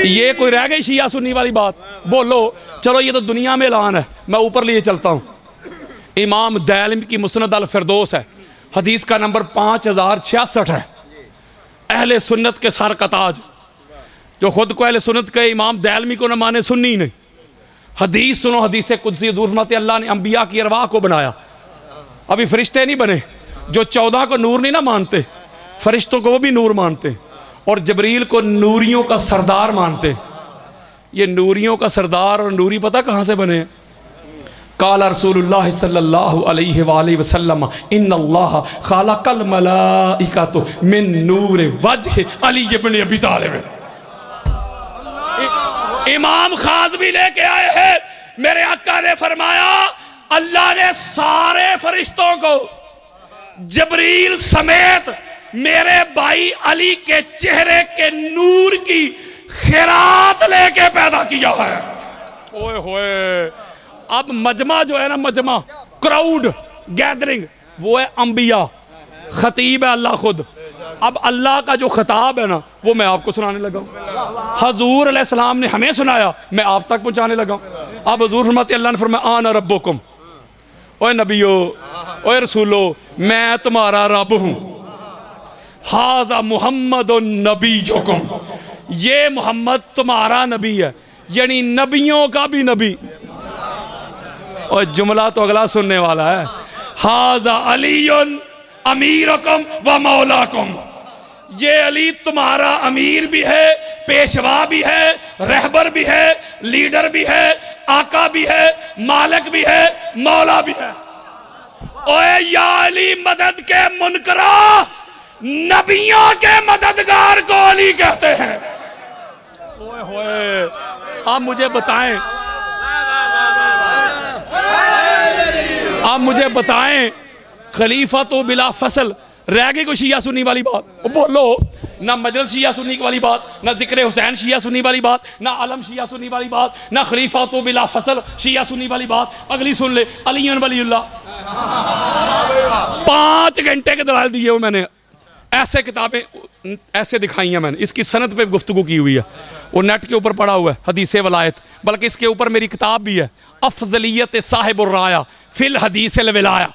ये कोई रह गई शिया सुन्नी वाली बात? बोलो। चलो ये तो दुनिया में ऐलान है, मैं ऊपर लिए चलता हूँ। इमाम दैलमी की मुस्नद अल फिरदौस है, हदीस का नंबर 5066 है। अहले सुन्नत के सर का ताज, जो खुद को अहले सुन्नत के इमाम दैलमी को न माने, सुन्नी नहीं। हदीस सुनो, हदीस कुदसी हुज़ूर फरमाते अल्लाह ने अंबिया की अरवाह को बनाया, अभी फरिश्ते नहीं बने। जो 14 को नूर नहीं ना मानते, फरिश्तों को वो भी नूर मानते, और जबरील को नूरियों का सरदार मानते। ये नूरियों का सरदार और नूरी पता कहाँ से बने? काला रसूलुल्लाह सल्लल्लाहु अलैहि वसल्लम इन्नल्लाह खालकल मलाइकतु मिन नूर वजह अली इब्न अबी तालिब। इमाम खाज़मी लेके आए हैं, मेरे आका ने फरमाया अल्लाह ने सारे फरिश्तों को जबरील समेत मेरे भाई अली के चेहरे के नूर की खैरात लेके पैदा किया है। ओए होए, अब मजमा जो है ना, मजमा क्राउड गैदरिंग, वो है अंबिया, खतीब है अल्लाह खुद। अब अल्लाह का जो खिताब है ना, वो मैं आपको सुनाने लगा हूँ। हजूर अलैहिस्सलाम ने हमें सुनाया, मैं आप तक पहुँचाने लगा हूँ। अब हजूर फरमाते अल्लाह ने फरमाया आना रब्बुकुम, ओए नबियो, ओए रसूलो, मैं तुम्हारा रब हूँ। हाजा मुहम्मद नबीयुकुम, ये मोहम्मद तुम्हारा नबी है, यानी नबियों का भी नबी। और जुमला तो अगला सुनने वाला है, हाजा अलीयुन अमीरुकुम व मौलाकुम, ये अली तुम्हारा अमीर भी है, पेशवा भी है, रहबर भी है, लीडर भी है, आका भी है, मालिक भी है, मौला भी है। ओए या अली मदद के मुनकरा, नबियों के मददगार को अली कहते हैं। ओए होए, आप मुझे बताएं, आप मुझे बताएं, खलीफा तो बिला फसल रह गई कोई शिया सुन्नी वाली बात? बोलो। ना मजलिस शिया सुन्नी वाली बात, ना जिक्र हुसैन शिया सुन्नी वाली बात, ना अलम शिया सुन्नी वाली बात, ना खलीफा तो बिला फसल शिया सुन्नी वाली बात। अगली सुन ले, अलीन वलीउल्लाह। 5 घंटे के दलाल दिए हो मैंने, ऐसे किताबें ऐसे दिखाई हैं मैंने, इसकी सनद पे गुफ्तगू की हुई है, वो नेट के ऊपर पड़ा हुआ है, हदीस वलायत। बल्कि इसके ऊपर मेरी किताब भी है, अफजलियत साहिबुर राया फिल हदीस विलाया।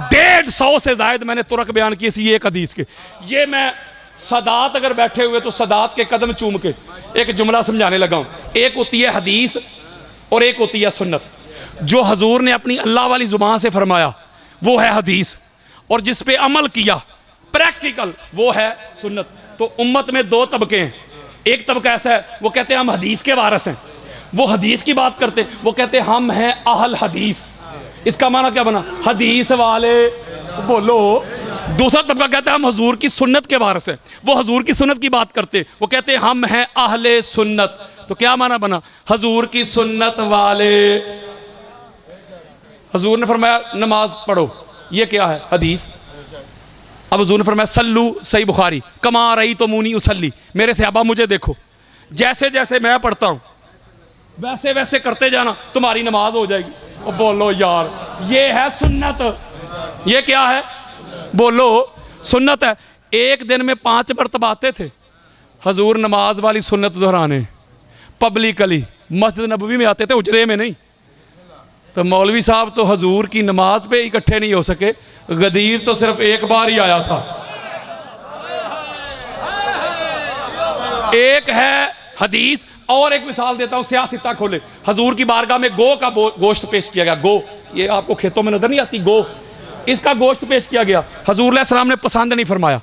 150 से जायद मैंने तुरक बयान की इसी एक हदीस के। ये मैं सदात अगर बैठे हुए तो सदात के कदम चूम के एक जुमला समझाने लगा हूँ। एक होती है हदीस और एक होती है सुन्नत। जो हजूर ने अपनी अल्लाह वाली जुबान से फरमाया वो है हदीस, और जिस पे अमल किया प्रैक्टिकल वो है सुन्नत। तो उम्मत में 2 तबके हैं। एक तबका ऐसा है, वो कहते हैं हम हदीस के वारिस हैं, वो हदीस की बात करते, वो कहते हैं हम हैं अहल हदीस। इसका माना क्या बना? हदीस वाले। बोलो। दूसरा तबका कहता है हम हजूर की सुन्नत के वारिस हैं, वो हजूर की सुन्नत की बात करते, वो कहते हैं हम हैं अहले सुन्नत। तो क्या माना बना? हजूर की सुन्नत वाले। हजूर ने फरमाया नमाज पढ़ो, ये क्या है? हदीस। अब हजूर ने फरमाया सल्लू, सही बुखारी, कमा रही तो मुनी उसल्ली, मेरे सहाबा मुझे देखो, जैसे जैसे मैं पढ़ता हूँ वैसे वैसे करते जाना, तुम्हारी नमाज हो जाएगी। और बोलो यार, ये है सुन्नत। ये क्या है? बोलो। सुन्नत है। एक दिन में 5 मरतबा आते थे हजूर नमाज वाली सुन्नत दोहराने, पब्लिकली मस्जिद नबवी में आते थे, उजरे में नहीं। तो मौलवी साहब तो हजूर की नमाज पे इकट्ठे नहीं हो सके, गदीर तो सिर्फ एक बार ही आया था। एक है हदीस, और एक मिसाल देता हूं, सियासिता खोले। हजूर की बारगाह में गो का गोश्त पेश किया गया। गो, ये आपको खेतों में नजर नहीं आती गो, इसका गोश्त पेश किया गया। हजूर अलैहि सलाम ने पसंद नहीं फरमाया,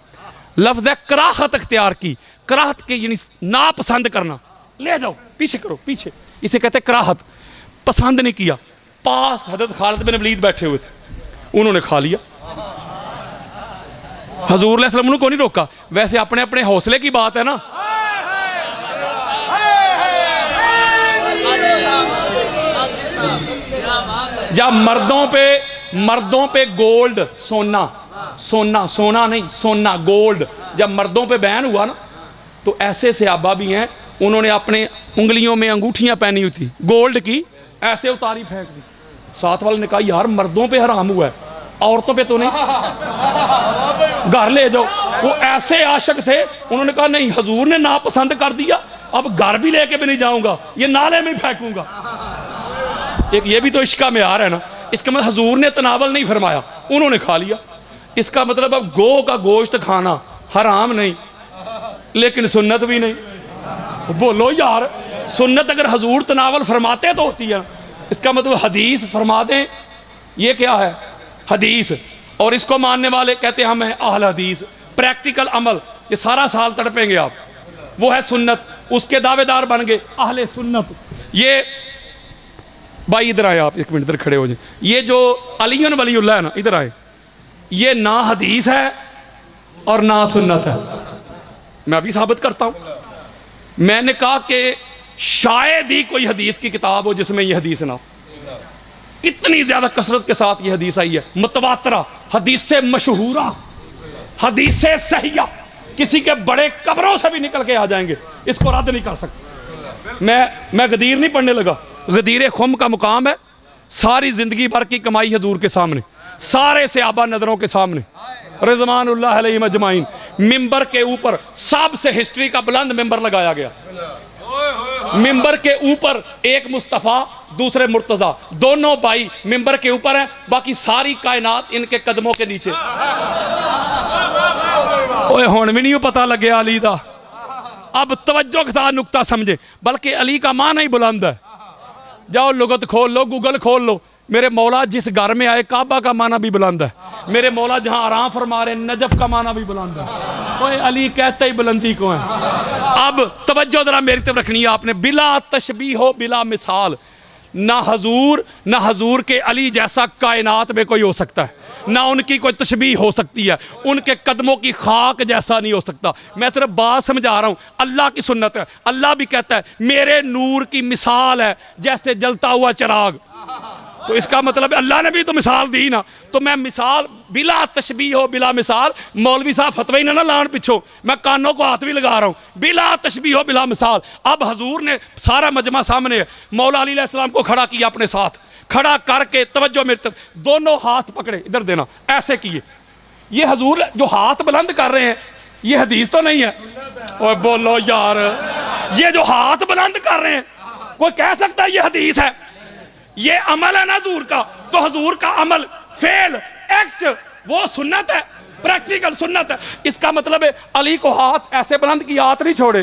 लफ्ज़ कराहत अख्तियार की। कराहत के यानी नापसंद करना, ले जाओ पीछे करो, पीछे, इसे कहते कराहत। पसंद नहीं किया। पास हज़रत खालिद बिन वलीद बैठे हुए थे, उन्होंने खा लिया। हजूर अलैहि सलाम को नहीं रोका। वैसे अपने अपने हौसले की बात है ना। जब मर्दों पे गोल्ड, सोना, सोना, सोना नहीं, सोना, गोल्ड, जब मर्दों पे बैन हुआ ना, तो ऐसे सहाबा भी हैं, उन्होंने अपने उंगलियों में अंगूठियां पहनी हुई थी गोल्ड की, ऐसे उतारी फेंक दी। साथ वाले ने कहा यार मर्दों पे हराम हुआ है, औरतों पे तो नहीं, घर ले जाओ। वो ऐसे आशिक थे, उन्होंने कहा नहीं, हजूर ने नापसंद कर दिया, अब घर भी लेके भी नहीं जाऊंगा, ये नाले में फेंकूंगा। एक ये भी तो इश्क का मेयार है ना। इसका मतलब हजूर ने तनावल नहीं फरमाया, उन्होंने खा लिया। इसका मतलब अब गौ का गोश्त खाना हराम नहीं, लेकिन सुन्नत भी नहीं। बोलो यार, सुन्नत अगर हजूर तनावल फरमाते तो होती है। इसका मतलब हदीस फरमा दें, ये क्या है? हदीस। और इसको मानने वाले कहते हैं हम हैं अहल हदीस। प्रैक्टिकल अमल, ये सारा साल तड़पेंगे आप, वो है सुन्नत। उसके दावेदार बन गए अहले सुन्नत। ये भाई इधर आए आप, एक मिनट इधर खड़े हो जाए। ये जो अलीयुन वलीउल्लाह है ना, इधर आए, ये ना हदीस है और ना सुन्नत है। मैं अभी साबित करता हूं। मैंने कहा कि शायद ही कोई हदीस की किताब हो जिसमें ये हदीस ना हो। इतनी ज्यादा कसरत के साथ ये हदीस आई है, मुतवातरा, हदीस से मशहूरा, हदीस से सहिया, किसी के बड़े कब्रों से भी निकल के आ जाएंगे, इसको रद्द नहीं कर सकते। मैं गदीर नहीं पढ़ने लगा। गदीर खुम का मुकाम है, सारी जिंदगी भर की कमाई हजूर के सामने, सारे सहाबा नजरों के सामने, रिज़वानुल्लाह अलैहिम अजमाइन। मिंबर के ऊपर सबसे हिस्ट्री का बुलंद मिंबर लगाया गया। मिंबर के ऊपर एक मुस्तफ़ा, दूसरे मुर्तज़ा, दोनों भाई मिंबर के ऊपर हैं, बाकी सारी कायनात इनके कदमों के नीचे। ओए हुण भी नहीं पता लगे अली दा। अब तवज्जो के साथ नुक्ता समझे, बल्कि अली का माना ही बुलंद है। जाओ लुगत खोल लो, गूगल खोल लो। मेरे मौला जिस घर में आए काबा का माना भी बुलंद है। मेरे मौला जहां आराम फरमा रहे नजफ का माना भी बुलंद है। ओए अली कहते ही बुलंदी को है। अब तवज्जो जरा मेरी तरफ रखनी है आपने। बिला तशबीह हो बिला मिसाल, ना हजूर के अली जैसा कायनात में कोई हो सकता है, ना उनकी कोई तशबीह हो सकती है, उनके कदमों की खाक जैसा नहीं हो सकता। मैं सिर्फ बात समझा रहा हूँ, अल्लाह की सुन्नत है। अल्लाह भी कहता है मेरे नूर की मिसाल है जैसे जलता हुआ चिराग। तो इसका मतलब अल्लाह ने भी तो मिसाल दी ना। तो मैं मिसाल बिला तशबीह हो बिला मिसाल, मौलवी साहब फतवा ही ना लान पिछो, मैं कानों को हाथ भी लगा रहा हूँ। बिला तशबीह हो बिला मिसाल। अब हजूर ने सारा मजमा सामने है, मौला अली अलैहिस्सलाम को खड़ा किया अपने साथ, खड़ा करके तवज्जो मेरी तरफ, दोनों हाथ पकड़े, इधर देना, ऐसे किए। ये हजूर जो हाथ बुलंद कर रहे हैं, ये हदीस तो नहीं है। और बोलो यार, ये जो हाथ बुलंद कर रहे हैं, कोई कह सकता है ये हदीस है? ये अमल है ना हजूर का। तो हजूर का अमल, फेल, एक्ट, वो सुन्नत है, प्रैक्टिकल सुन्नत है। इसका मतलब है अली को हाथ ऐसे बुलंद की, हाथ नहीं छोड़े,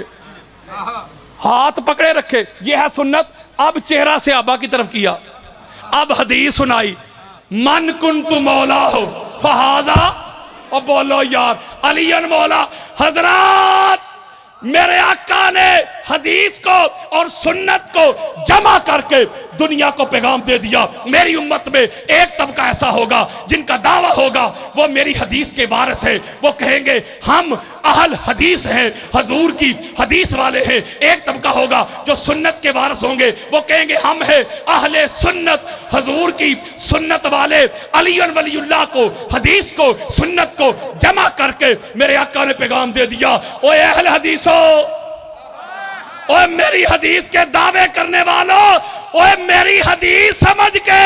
हाथ पकड़े रखे, ये है सुन्नत। अब चेहरा सहाबा की तरफ किया, अब हदीस सुनाई, मन कुन्तु मौला हो फहाजा। और बोलो यार, अलीयन मौला। हजरात, मेरे आका ने हदीस को और सुन्नत को जमा करके दुनिया को पैगाम दे दिया। मेरी उम्मत में एक तबका ऐसा होगा जिनका दावा होगा वो मेरी हदीस के वारिस है। वो कहेंगे हम अहल हदीस हैं, हजूर की हदीस वाले हैं। एक तबका होगा जो सुन्नत के वारिस होंगे, वो कहेंगे हम हैं अहले सुन्नत, हजूर की सुन्नत वाले। अली वलीउल्लाह को, हदीस को, सुन्नत को जमा करके मेरे आका ने पैगाम दे दिया। ओए अहल हदीसो, ओए मेरी हदीस के दावे करने वालों, ओए मेरी हदीस समझ के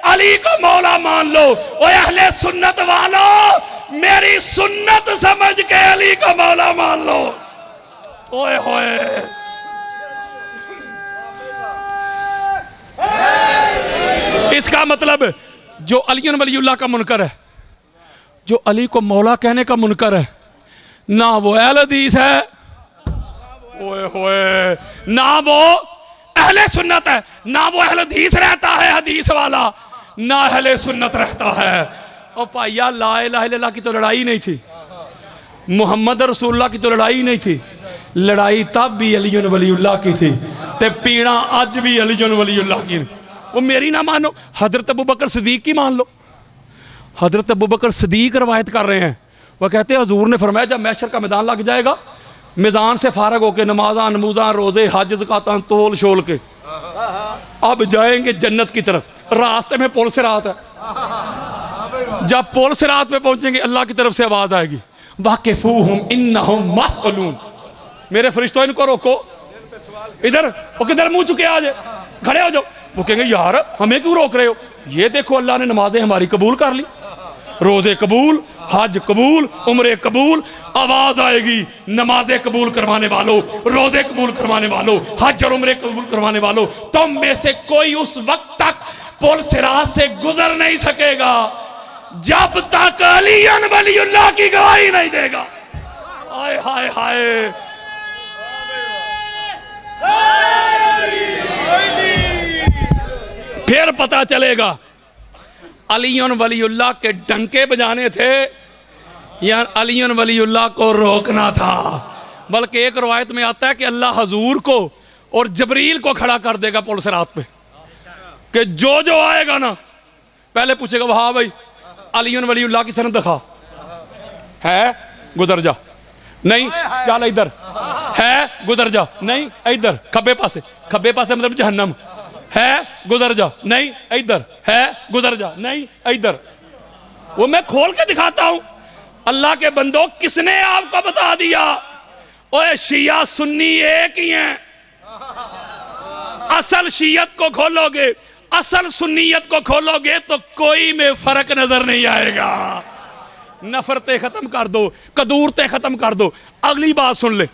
अली को मौला मान लो। ओए अहले सुन्नत वालों, मेरी सुन्नत समझ के अली को मौला मान लो। ओए होए, इसका मतलब जो अली वलीउल्लाह का मुनकर है, जो अली को मौला कहने का मुनकर है, ना वो अहल हदीस है, ओए होए, ना वो अहले सुन्नत है, ना वो अहले हदीस रहता है, हदीस वाला, ना अहले सुन्नत रहता है। और भाइया, ला इलाहा इल्लल्लाह की तो लड़ाई नहीं थी, मुहम्मद रसूलुल्लाह की तो लड़ाई नहीं थी। लड़ाई तब भी अली वलीउल्लाह की थी, ते पीड़ा अज भी अली वलीउल्लाह की। वो मेरी ना मानो, हजरत अबू बकर सिद्दीक की मान लो। हजरत अबू बकर सिद्दीक रवायत कर रहे हैं, वह कहते हैं हजूर ने फरमाया जब मैशर का मैदान लग जाएगा, मैदान से फारग होके नमाजा, नमूजा, रोजे, हज, ज़कात तोल शोल के अब जाएंगे जन्नत की तरफ। रास्ते में पुल सिरात है, जब पुल सिरात पे पहुंचेंगे अल्लाह की तरफ से आवाज आएगी, वाकिफूहुम इन्नहुम मसअलून। मेरे फरिश्तों, इनको रोको, इधर वो किधर मुंह चुके आ जाए, खड़े हो जाओ। वो कहेंगे यार हमें क्यों रोक रहे हो? ये देखो अल्लाह ने नमाजें हमारी कबूल कर ली, रोजे कबूल, हज कबूल, उम्रे कबूल। आवाज आएगी नमाजें कबूल करवाने वालों, रोजे कबूल करवाने वालों, हज और उम्रे कबूल करवाने वालों, तुम में से कोई उस वक्त तक पुल सिरात से गुजर नहीं सकेगा जब तक अली वलीउल्लाह की गवाही नहीं देगा। हाय हाय हाय। फिर पता चलेगा अली वलीउल्लाह के डंके बजाने थे या अली वलीउल्लाह को रोकना था। बल्कि एक रवायत में आता है कि अल्लाह हजूर को और जबरील को खड़ा कर देगा पुल सिरात पे कि जो आएगा ना पहले पूछेगा वहा भाई अली वलीउल्लाह की सनद दिखा, है गुजर जा, नहीं चल इधर, है गुजर जा, नहीं इधर, खब्बे पासे मतलब जहन्नम, है गुजर जा, नहीं इधर, है गुजर जा, नहीं इधर। वो मैं खोल के दिखाता हूं। अल्लाह के बंदो किसने आपको बता दिया? ओए शिया सुन्नी एक ही हैं। असल शियत को खोलोगे, असल सुन्नियत को खोलोगे तो कोई में फर्क नजर नहीं आएगा। नफरतें खत्म कर दो, कदूरतें खत्म कर दो। अगली बात सुन ले,